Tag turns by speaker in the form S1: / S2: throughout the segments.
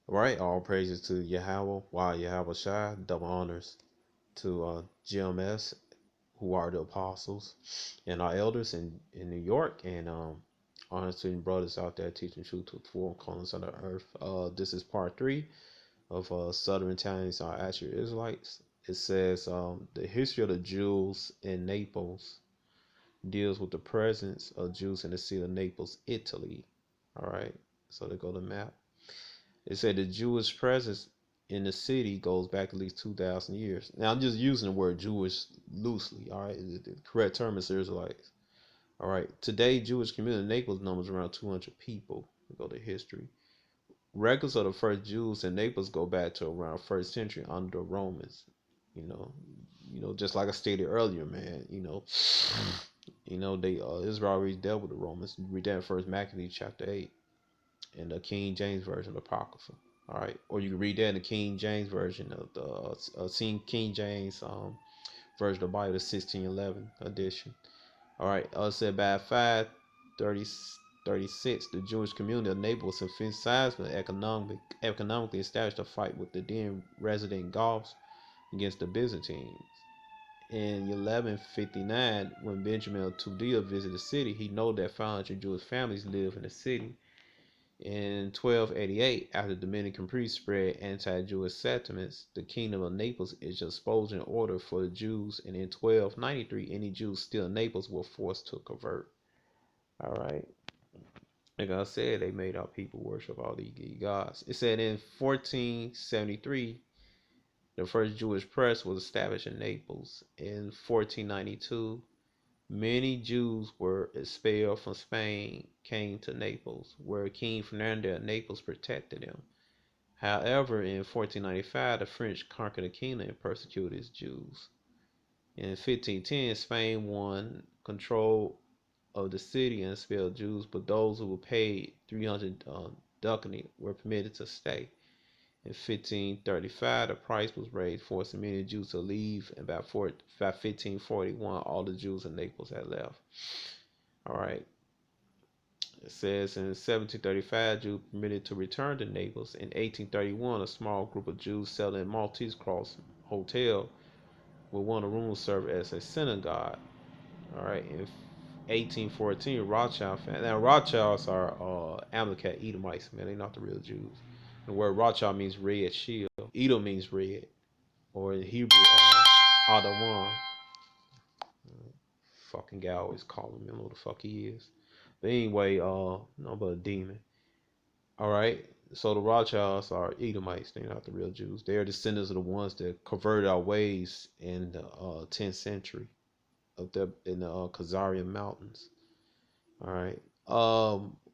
S1: Right, all praises to Yahweh, while Yahweh Shai, double honors to GMS, who are the apostles, and our elders in New York, and honors to the brothers out there teaching truth to the four corners of the earth. This is part three of Southern Italians are actually Israelites. It says the history of the Jews in Naples deals with the presence of Jews in the city of Naples, Italy. All right, so they go to the map. It said the Jewish presence in the city goes back at least 2,000 years. Now, I'm just using the word Jewish loosely. All right, the correct term is Israelites. All right, today Jewish community in Naples numbers around 200 people. We go to history. Records of the first Jews in Naples go back to around first century under the Romans. You know, just like I stated earlier, man. They Israel already dealt with the Romans. Read that in First Maccabees chapter 8 in the King James version of the Apocrypha. All right, or you can read that in the King James version of the King James version of the Bible, the 1611 edition. All right, said by 536, the Jewish community of Naples and emphasized economically established a fight with the then resident Goths against the Byzantines. In 1159, when Benjamin of Tudela visited the city, he noted that 500 Jewish families lived in the city. In 1288, after the Dominican priests spread anti-Jewish sentiments, the kingdom of Naples is exposed in order for the Jews, and in 1293, any Jews still in Naples were forced to convert. All right. Like I said, they made our people worship all these gods. It said in 1473, the first Jewish press was established in Naples. In 1492, many Jews were expelled from Spain, came to Naples, where King Ferdinand of Naples protected them. However, in 1495, the French conquered the kingdom and persecuted its Jews. In 1510, Spain won control of the city and expelled Jews, but those who were paid 300 ducats were permitted to stay. In 1535, the price was raised, forcing many Jews to leave, and by 1541, all the Jews in Naples had left. All right. It says in 1735, Jews permitted to return to Naples. In 1831, a small group of Jews settled in Maltese Cross Hotel, where one of the rooms served as a synagogue. All right. In 1814, Rothschild family. Now, Rothschilds are Amalekite Edomites, man. They're not the real Jews. The word Rothschild means red shield. Edom means red, or in Hebrew, Adawan. Fucking guy always calling me. I don't know what the fuck he is. But anyway, no, but a demon. All right. So the Rothschilds are Edomites. They're not the real Jews. They are descendants of the ones that converted our ways in the 10th century up there in the Khazarian Mountains. All right.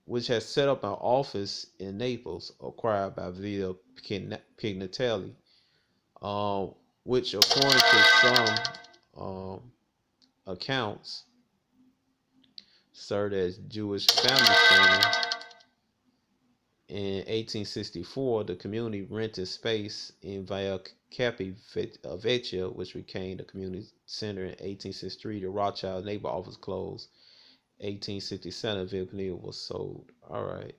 S1: Which has set up an office in Naples, acquired by Via Pignatelli, which, according to some accounts, served as Jewish family center. In 1864, the community rented space in Via Capi Vecchia, which became the community center. In 1863, the Rothschild neighbor office closed. 1867, Via Peniel was sold. All right.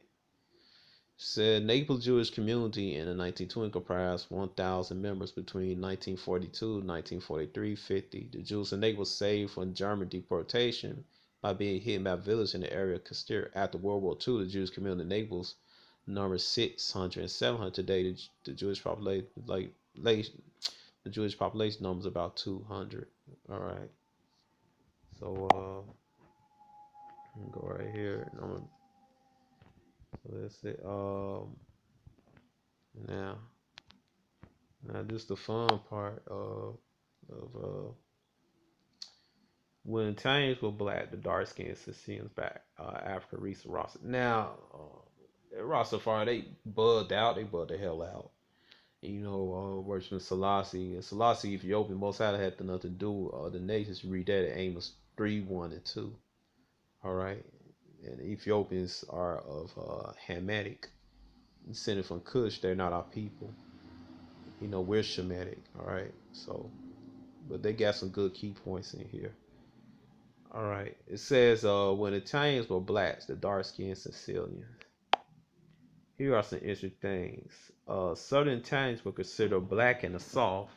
S1: Said Naples Jewish community in the 1920s comprised 1,000 members between 1942 and 1943. 50. The Jews in Naples saved from German deportation by being hidden by village in the area of Castile. After World War II, the Jewish community in Naples numbered 600 and 700. Today, the Jewish population, the Jewish population numbers about 200. All right. So go right here. So that's it. Now. Now, this is the fun part of when Italians were black, the dark skinned Sicilians back, Africa, Risa, Rasta. Now, Rastafari, they bugged out, they bugged the hell out. Worshiping Selassie. And Selassie, Ethiopian, most of it had nothing to do with the nations. You read that in Amos 3, 1 and 2. All right. And the Ethiopians are of Hamitic, descended from Cush. They're not our people. We're Shemitic. All right. So, but they got some good key points in here. All right. It says when Italians were blacks, the dark skinned Sicilians. here are some interesting things. Southern Italians were considered black in the South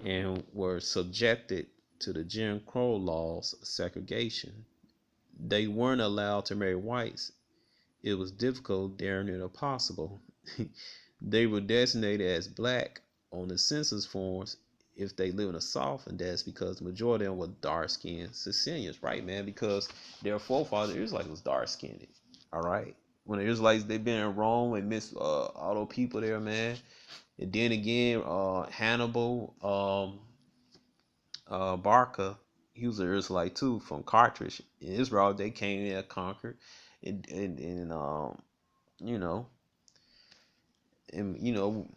S1: and were subjected to the Jim Crow laws of segregation. They weren't allowed to marry whites. It was difficult, darn near impossible. They were designated as black on the census forms if they live in the South, and that's because the majority of them were dark-skinned Sicilians, right, man? Because their forefathers, Israelites, was dark-skinned. All right. When the Israelites they been in Rome and missed all those people there, man. And then again, Hannibal, Barca, he was an Israelite too from Carthage. In Israel, they came in and conquered, and you know,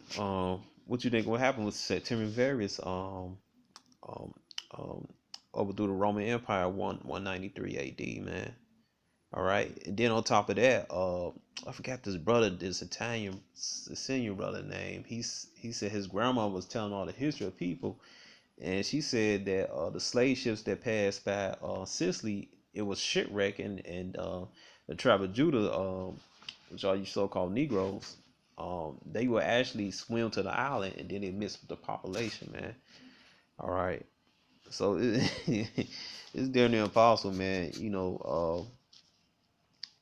S1: what you think what happened with September um, um, overthrew the Roman Empire 193 AD, man. All right, and then on top of that, I forgot this brother, this Italian Sicilian brother name. He said his grandma was telling all the history of people, and she said that the slave ships that passed by Sicily, it was shipwreck, and the tribe of Judah, which are you so-called Negroes, they would actually swim to the island, and then they mixed with the population, man. All right, so it's damn near impossible, man.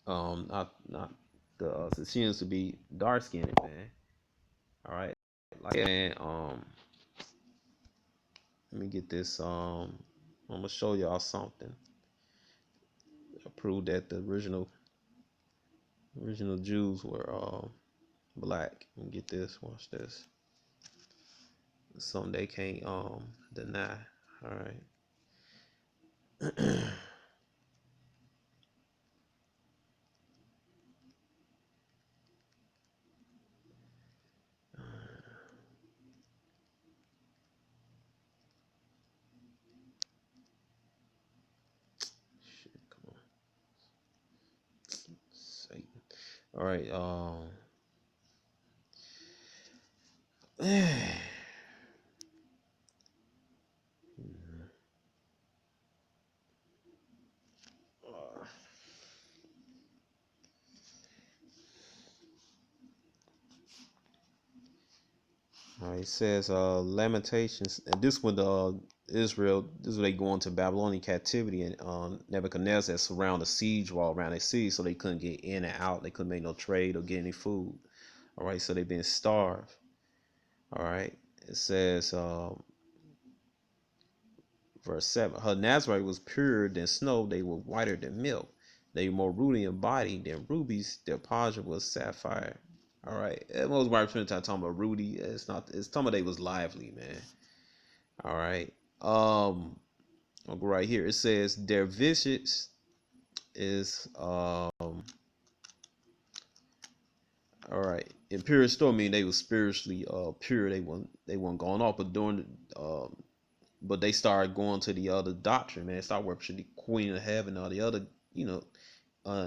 S1: Not the Sicilians to be dark skinned, man. All right, like man, let me get this. I'm gonna show y'all something. Prove that the original Jews were black. Let me get this. Watch this. Something they can't deny. All right. Shit, come on. Satan. All right. All right, it says Lamentations, and this one Israel, this is where they go into Babylonian captivity, and Nebuchadnezzar surround the siege wall around the city, so they couldn't get in and out. They couldn't make no trade or get any food. All right, so they've been starved. All right, it says verse 7, her Nazarite was purer than snow, they were whiter than milk, they were more ruddy in body than rubies, their posture was sapphire. All right, most white people talking about Rudy. It's not. It's talking about they was lively, man. All right. I'll go right here. It says their visage is all right. In pure storm, mean they was spiritually pure. They weren't going off, but during but they started going to the other doctrine, man. They started worshiping the Queen of Heaven or the other, you know,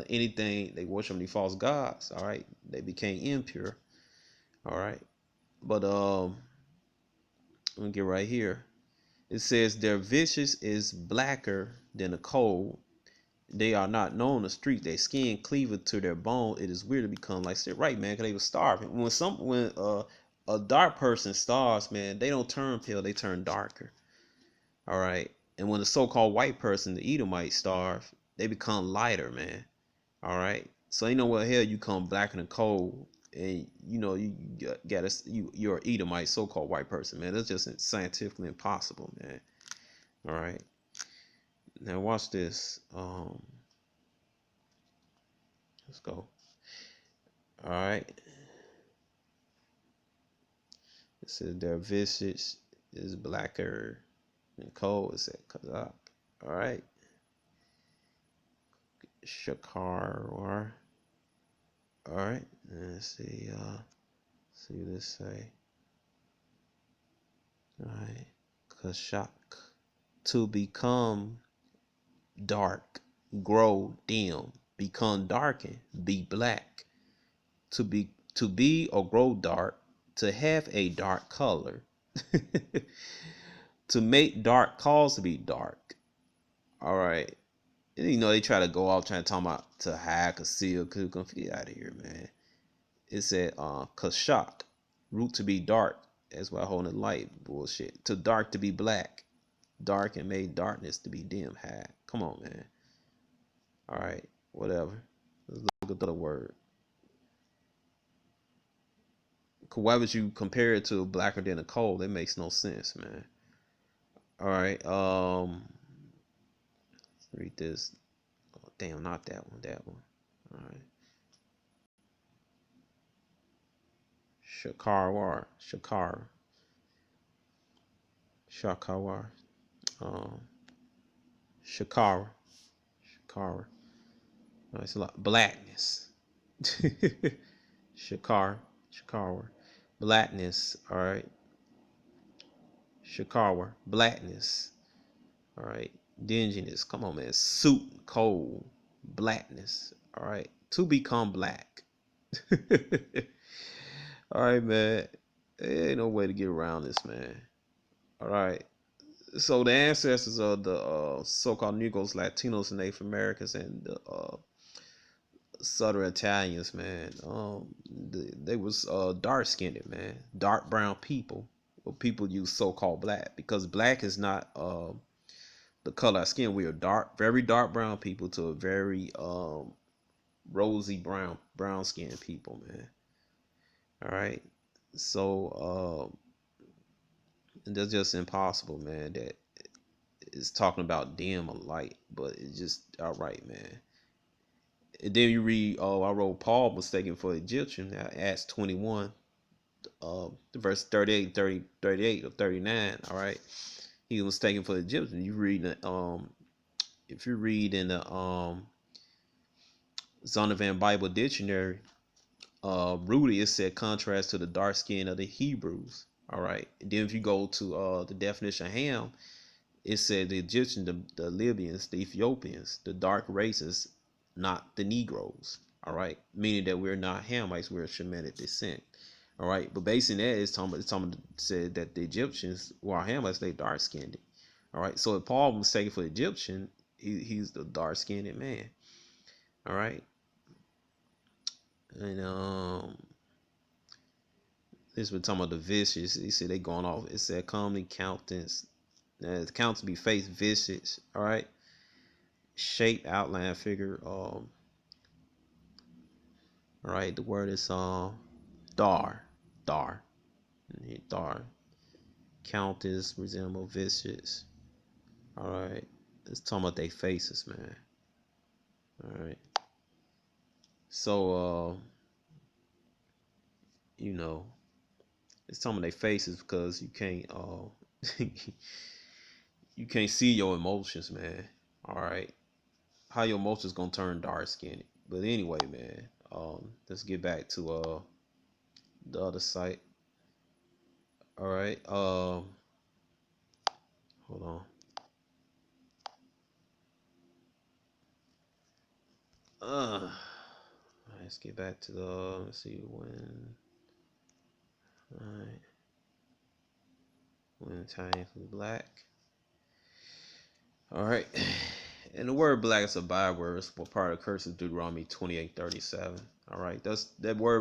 S1: anything they worship the false gods. All right, they became impure. All right, but let me get right here. It says their visage is blacker than a coal. They are not known on the street. Their skin cleaveth to their bone. It is weird to become like shit, right, man? Because they were starving. When a dark person starves, man, they don't turn pale. They turn darker. All right. And when the so-called white person, the Edomite, starve, they become lighter, man. All right. So you know what hell you come black and cold, and you got you're an Edomite, so-called white person, man. That's just scientifically impossible, man. All right. Now watch this. Let's go. All right. It says their visage is blacker than coal. It said Kazakh. All right. Shakar or all right. Let's see. See what this say. All right. Kashak. To become dark, grow dim, become darkened, be black. To be or grow dark, to have a dark color. To make dark cause to be dark. All right. And, they try to go off trying to talk about to hide, conceal, could get out of here, man. It said kashak, root to be dark. That's why holding the light bullshit. To dark to be black. Dark and made darkness to be dim. Had. Come on, man. All right, whatever. Let's look at the word. Why would you compare it to blacker than a coal? That makes no sense, man. All right. Read this. Oh, damn, not that one. That one. All right. Shakar. Shakawar. Um, Shakara. Shakara. No, it's a lot. Blackness. Shakar. Shakara. Blackness. All right. Shakara. Blackness. All right. Dinginess. Come on, man. Soup. Cold. Blackness. All right. To become black. All right, man. There ain't no way to get around this, man. All right. So the ancestors of the so-called Negroes, Latinos, and Native Americans, and the Southern Italians, man, they was dark skinned, man, dark brown people. Well, people use so-called black because black is not the color of skin. We are dark, very dark brown people to a very rosy brown skinned people, man. All right, so that's just impossible, man. That it's talking about dim or light, but it's just outright, man. And then you read, I wrote Paul mistaken for Egyptian. Now, Acts 21, verse 38, 30, 38 or 39. All right, he was mistaken for Egyptian. You read, if you read in the Zondervan Bible Dictionary, Rudy, it said contrast to the dark skin of the Hebrews. All right, and then if you go to the definition of Ham, it said the Egyptians, the Libyans, the Ethiopians, the dark races, not the Negroes. All right, meaning that we're not Hamites, we're Shemitic descent. All right, but basing that is talking said that the Egyptians who are Hamites, they dark skinned. All right, so if Paul was taken for Egyptian, he's the dark skinned man. All right, and this was talking about the vicious. He said they going off. It said commonly countenance. The counts be face vicious. All right, shape, outline, figure. All right, the word is dar, dar, dar. Count is resemble vicious. All right, it's talking about their faces, man. All right, so you know, it's talking about their faces because you can't you can't see your emotions, man. All right, how your emotions gonna turn dark skinned? But anyway, man, let's get back to the other site. All right, hold on. Let's get back to the. Let's see when. All right, when Italian for black. All right, and the word black is a byword. It's part of the curse of Deuteronomy 28:37. All right, that word